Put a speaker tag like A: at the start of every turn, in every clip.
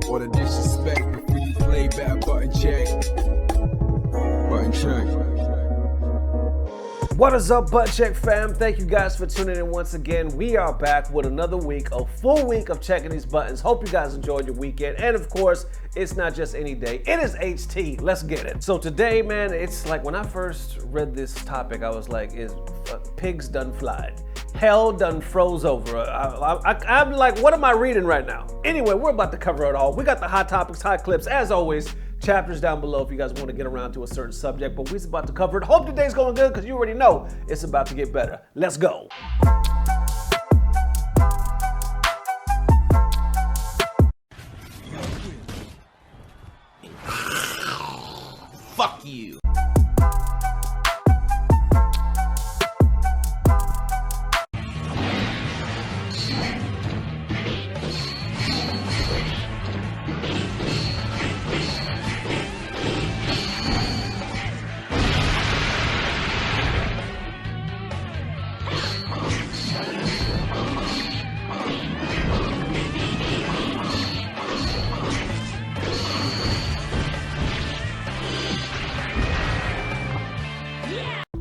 A: All the disrespect before you play back, button check. Button check.
B: What is up, Butt Check fam? Thank you guys for tuning in once again. We are back with another week, a full week of checking these buttons. Hope you guys enjoyed your weekend. And of course, it's not just any day, it is HT. Let's get it. So today, man, it's like when I first read this topic, I was like, is pigs done flied? Hell done froze over. I'm like, what am I reading right now? Anyway, we're about to cover it all. We got the hot topics, hot clips, as always. Chapters down below if you guys want to get around to a certain subject, but we're about to cover it. Hope today's going good because you already know it's about to get better. Let's go.
C: Fuck you.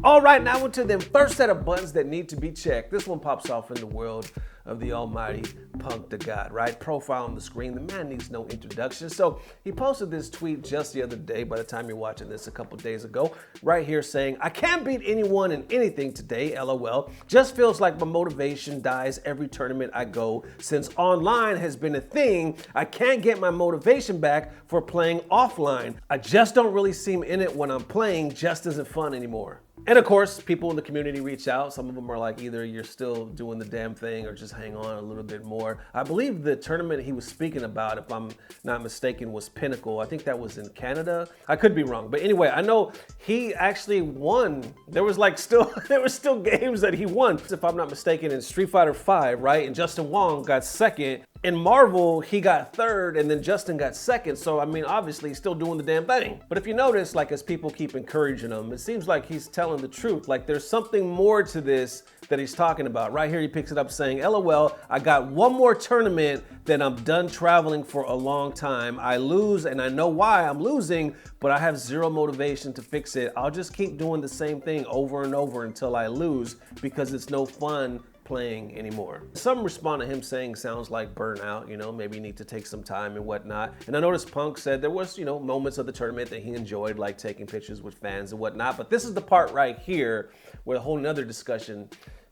B: All right, now into the first set of buttons that need to be checked. This one pops off in the world of the almighty Punkdagod, right? Profile on the screen. The man needs no introduction. So he posted this tweet just the other day, by the time you're watching this a couple days ago, right here saying, I can't beat anyone in anything today, LOL. Just feels like my motivation dies every tournament I go. Since online has been a thing, I can't get my motivation back for playing offline. I just don't really seem in it when I'm playing, just isn't fun anymore. And of course, people in the community reach out. Some of them are like, either you're still doing the damn thing or just hang on a little bit more. I believe the tournament he was speaking about, if I'm not mistaken, was Pinnacle. I think that was in Canada. I could be wrong. But anyway, I know he actually won. There was still games that he won, if I'm not mistaken, in Street Fighter V, right? And Justin Wong got second. In Marvel, he got third, and then Justin got second. So, I mean, obviously, he's still doing the damn thing. But if you notice, like, as people keep encouraging him, it seems like he's telling the truth. Like, there's something more to this that he's talking about. Right here, he picks it up saying, LOL, I got one more tournament, then I'm done traveling for a long time. I lose, and I know why I'm losing, but I have zero motivation to fix it. I'll just keep doing the same thing over and over until I lose because it's no fun playing anymore. Some respond to him saying sounds like burnout, maybe you need to take some time and whatnot. And I noticed Punk said there was, moments of the tournament that he enjoyed, like taking pictures with fans and whatnot. But this is the part right here where a whole nother discussion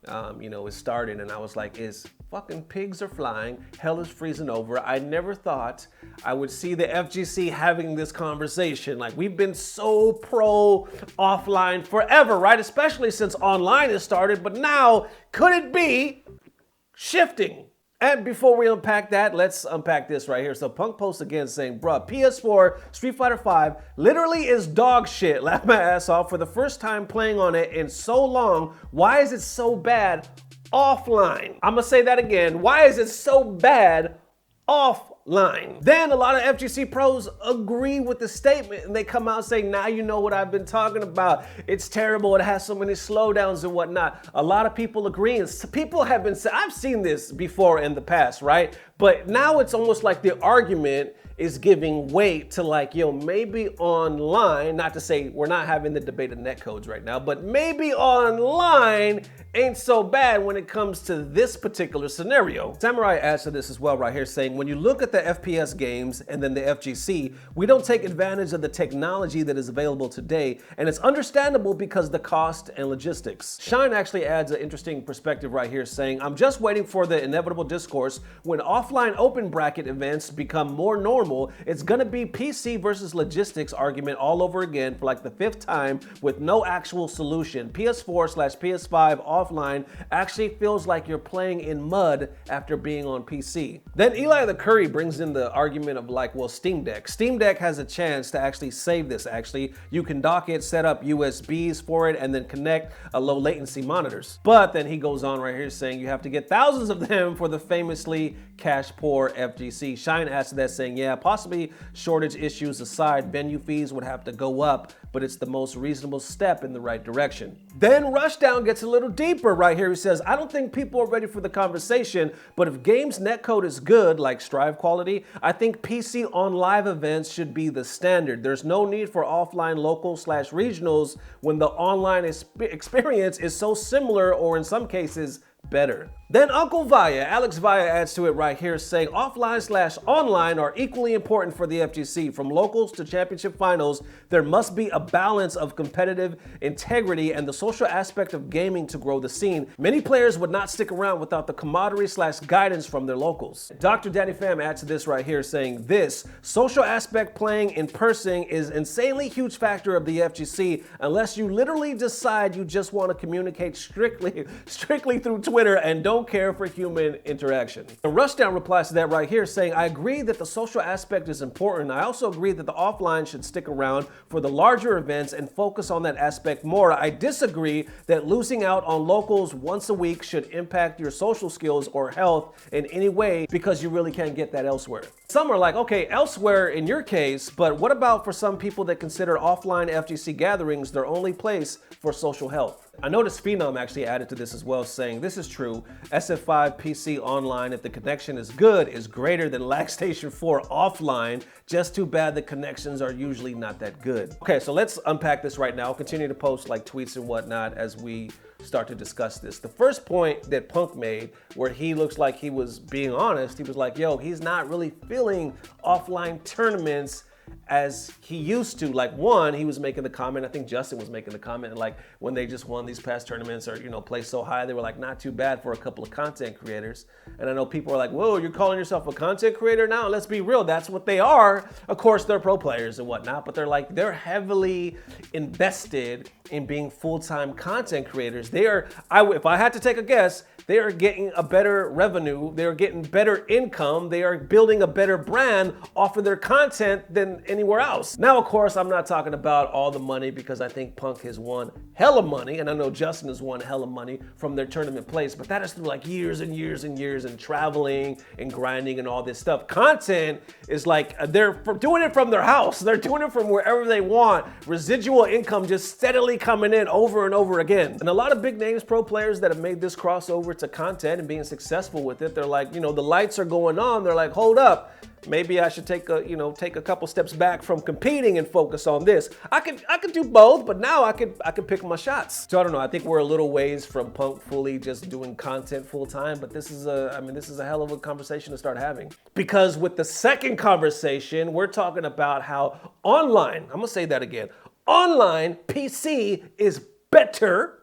B: is starting, and I was like, is fucking pigs are flying, hell is freezing over. I never thought I would see the FGC having this conversation. Like, we've been so pro offline forever, right? Especially since online has started, but now could it be shifting? And before we unpack that, let's unpack this right here. So Punk posts again saying, bruh, PS4 Street Fighter V literally is dog shit. Laugh my ass off for the first time playing on it in so long. Why is it so bad offline? I'm gonna say that again. Why is it so bad offline? Then a lot of FGC pros agree with the statement and they come out saying, now you know what I've been talking about. It's terrible. It has so many slowdowns and whatnot. A lot of people agree, and people have been saying, I've seen this before in the past, right? But now it's almost like the argument is giving weight to like, maybe online, not to say we're not having the debate of netcodes right now, but maybe online ain't so bad when it comes to this particular scenario. Samurai adds to this as well right here saying, when you look at the FPS games and then the FGC, we don't take advantage of the technology that is available today, and it's understandable because the cost and logistics. Shine actually adds an interesting perspective right here saying, I'm just waiting for the inevitable discourse when offline open bracket events become more normal. It's gonna be PC versus logistics argument all over again for like the 5th time with no actual solution. PS4/PS5 offline actually feels like you're playing in mud after being on PC. Then Eli the Curry brings in the argument of like, well, Steam Deck. Steam Deck has a chance to actually save this actually. You can dock it, set up USBs for it, and then connect a low latency monitors. But then he goes on right here saying you have to get thousands of them for the famously cash poor FGC. Shine adds to that saying, yeah, possibly shortage issues aside, venue fees would have to go up, but it's the most reasonable step in the right direction. Then Rushdown gets a little deeper Keeper right here, he says, I don't think people are ready for the conversation, but if games netcode is good, like Strive quality, I think PC on live events should be the standard. There's no need for offline local/regionals when the online experience is so similar, or in some cases, better. Then Uncle Vaya, Alex Vaya adds to it right here saying offline/online are equally important for the FGC. From locals to championship finals, there must be a balance of competitive integrity and the social aspect of gaming to grow the scene. Many players would not stick around without the camaraderie/guidance from their locals. Dr. Danny Pham adds to this right here saying this social aspect playing in person is insanely huge factor of the FGC unless you literally decide you just want to communicate strictly through Twitter and don't care for human interaction. And Rushdown replies to that right here saying, I agree that the social aspect is important. I also agree that the offline should stick around for the larger events and focus on that aspect more. I disagree that losing out on locals once a week should impact your social skills or health in any way because you really can't get that elsewhere. Some are like, okay, elsewhere in your case, but what about for some people that consider offline FGC gatherings their only place for social health? I noticed Phenom actually added to this as well, saying this is true. SF5 PC online, if the connection is good, is greater than Lagstation 4 offline. Just too bad the connections are usually not that good. Okay, so let's unpack this right now. I'll continue to post like tweets and whatnot as we start to discuss this. The first point that Punk made, where he looks like he was being honest, he was like, yo, he's not really feeling offline tournaments as he used to. Like, one, he was making the comment, I think Justin was making the comment, like when they just won these past tournaments or, you know, placed so high, they were like, not too bad for a couple of content creators. And I know people are like, whoa, you're calling yourself a content creator now? Let's be real, that's what they are. Of course, they're pro players and whatnot, but they're heavily invested in being full-time content creators. If I had to take a guess, they are getting a better revenue, they're getting better income, they are building a better brand off of their content than anywhere else. Now, of course, I'm not talking about all the money because I think Punk has won hella money, and I know Justin has won hella money from their tournament plays, but that is through like years and years and years and traveling and grinding and all this stuff. Content is like, they're doing it from their house, they're doing it from wherever they want. Residual income just steadily coming in over and over again. And a lot of big names, pro players that have made this crossover to content and being successful with it, they're like, you know, the lights are going on, they're like, hold up, maybe I should take a couple steps back from competing and focus on this. I could do both, but now I could pick my shots. So I don't know, I think we're a little ways from Punk fully just doing content full time, but this is a hell of a conversation to start having. Because with the second conversation, we're talking about how online, I'm gonna say that again, online PC is better.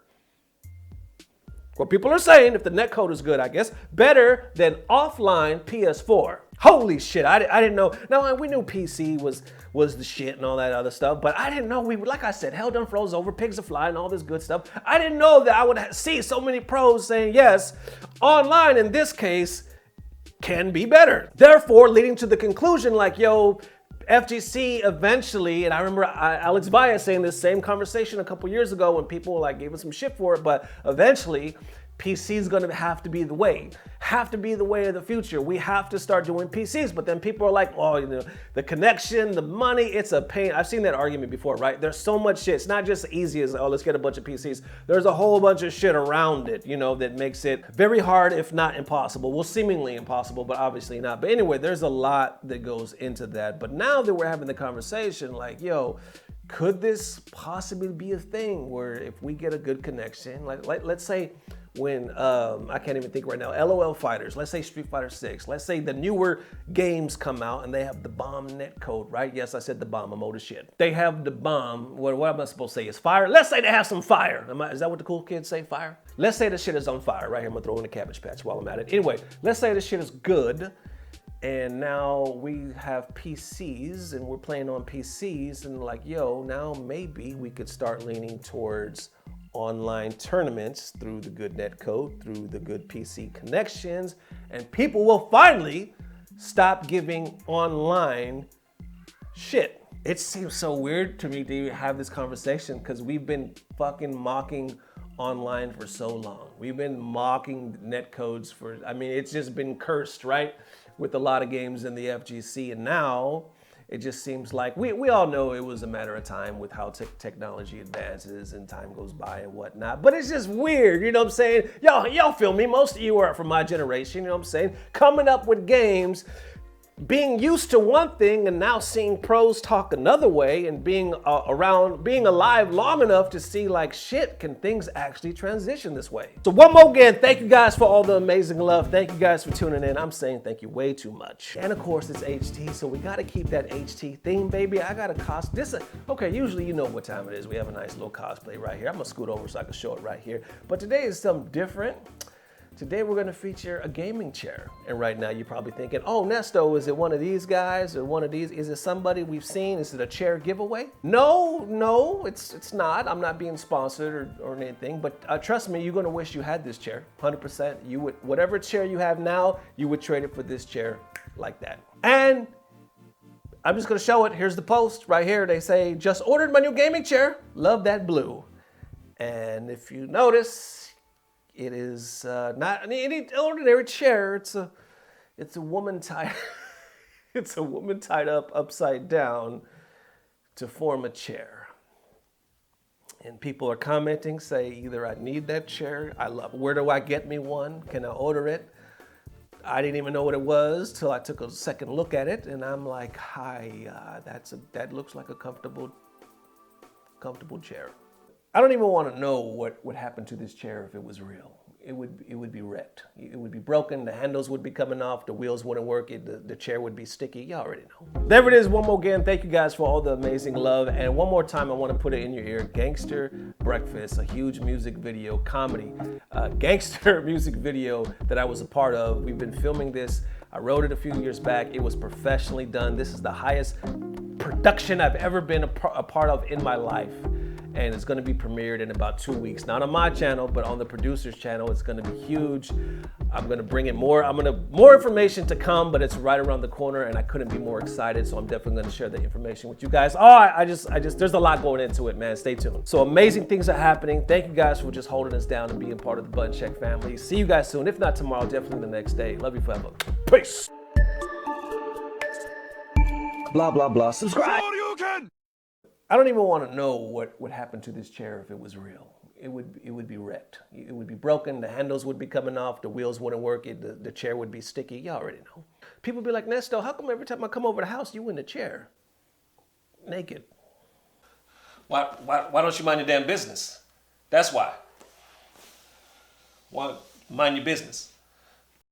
B: What people are saying, if the netcode is good, I guess, better than offline PS4. Holy shit, I didn't know. Now, we knew PC was the shit and all that other stuff, but I didn't know like I said, hell done froze over, pigs are fly and all this good stuff. I didn't know that I would see so many pros saying, yes, online in this case can be better. Therefore, leading to the conclusion like, yo, FGC eventually, and I remember Alex Vaya saying this same conversation a couple years ago when people like gave us some shit for it, but eventually PC is going to have to be the way of the future. We have to start doing PCs, but then people are like, oh, you know, the connection, the money, it's a pain. I've seen that argument before, right? There's so much shit. It's not just easy as, oh, let's get a bunch of PCs. There's a whole bunch of shit around it, you know, that makes it very hard, if not impossible. Well, seemingly impossible, but obviously not. But anyway, there's a lot that goes into that. But now that we're having the conversation, like, yo, could this possibly be a thing where if we get a good connection, like let's say, when I can't even think right now, LOL fighters, let's say Street Fighter 6, let's say the newer games come out and they have the bomb netcode, right? Yes, I said the bomb, I'm old as shit. They have the bomb, what am I supposed to say, is fire? Let's say they have some fire. Is that what the cool kids say, fire? Let's say the shit is on fire, right here, I'm gonna throw in a Cabbage Patch while I'm at it. Anyway, let's say the shit is good, and now we have PCs and we're playing on PCs and like, yo, now maybe we could start leaning towards online tournaments through the good netcode, through the good PC connections, and people will finally stop giving online shit. It seems so weird to me to have this conversation because we've been fucking mocking online for so long. We've been mocking netcodes it's just been cursed, right? With a lot of games in the FGC, and now It just seems like we all know it was a matter of time with how technology advances and time goes by and whatnot. But it's just weird, you know what I'm saying? Y'all feel me? Most of you are from my generation, you know what I'm saying? Coming up with games, being used to one thing and now seeing pros talk another way, and being alive long enough to see like, shit, can things actually transition this way? So one more again, thank you guys for all the amazing love. Thank you guys for tuning in. I'm saying thank you way too much. And of course it's HT, so we gotta keep that HT theme, baby. I got a okay, usually you know what time it is. We have a nice little cosplay right here. I'm gonna scoot over so I can show it right here. But today is something different. Today we're gonna feature a gaming chair. And right now you're probably thinking, oh, Nesto, is it one of these guys or one of these? Is it somebody we've seen? Is it a chair giveaway? No, it's not. I'm not being sponsored or anything, but trust me, you're gonna wish you had this chair, 100%. You would, whatever chair you have now, you would trade it for this chair like that. And I'm just gonna show it. Here's the post right here. They say, just ordered my new gaming chair. Love that blue. And if you notice, it is not any ordinary chair. It's a woman tied. It's a woman tied up upside down to form a chair. And people are commenting, say either I need that chair, I love it. Where do I get me one? Can I order it? I didn't even know what it was till I took a second look at it, and I'm like, hi, that looks like a comfortable chair. I don't even want to know what would happen to this chair if it was real. It would be wrecked. It would be broken. The handles would be coming off. The wheels wouldn't work. The chair would be sticky. You already know. There it is. One more again. Thank you guys for all the amazing love. And one more time, I want to put it in your ear. Gangster Breakfast, a huge music video, comedy, gangster music video that I was a part of. We've been filming this. I wrote it a few years back. It was professionally done. This is the highest production I've ever been a part of in my life. And it's gonna be premiered in about 2 weeks. Not on my channel, but on the producer's channel. It's gonna be huge. I'm gonna bring it more. More information to come, but it's right around the corner and I couldn't be more excited. So I'm definitely gonna share the information with you guys. Oh, I just, there's a lot going into it, man. Stay tuned. So amazing things are happening. Thank you guys for just holding us down and being part of the Button Check family. See you guys soon. If not tomorrow, definitely the next day. Love you forever. Peace.
D: Blah, blah, blah. Subscribe.
B: I don't even want to know what would happen to this chair if it was real. It would be wrecked. It would be broken. The handles would be coming off. The wheels wouldn't work. The chair would be sticky. You already know. People be like, Nesto, how come every time I come over the house, you in the chair? Naked. Why don't you mind your damn business? That's why. Why mind your business?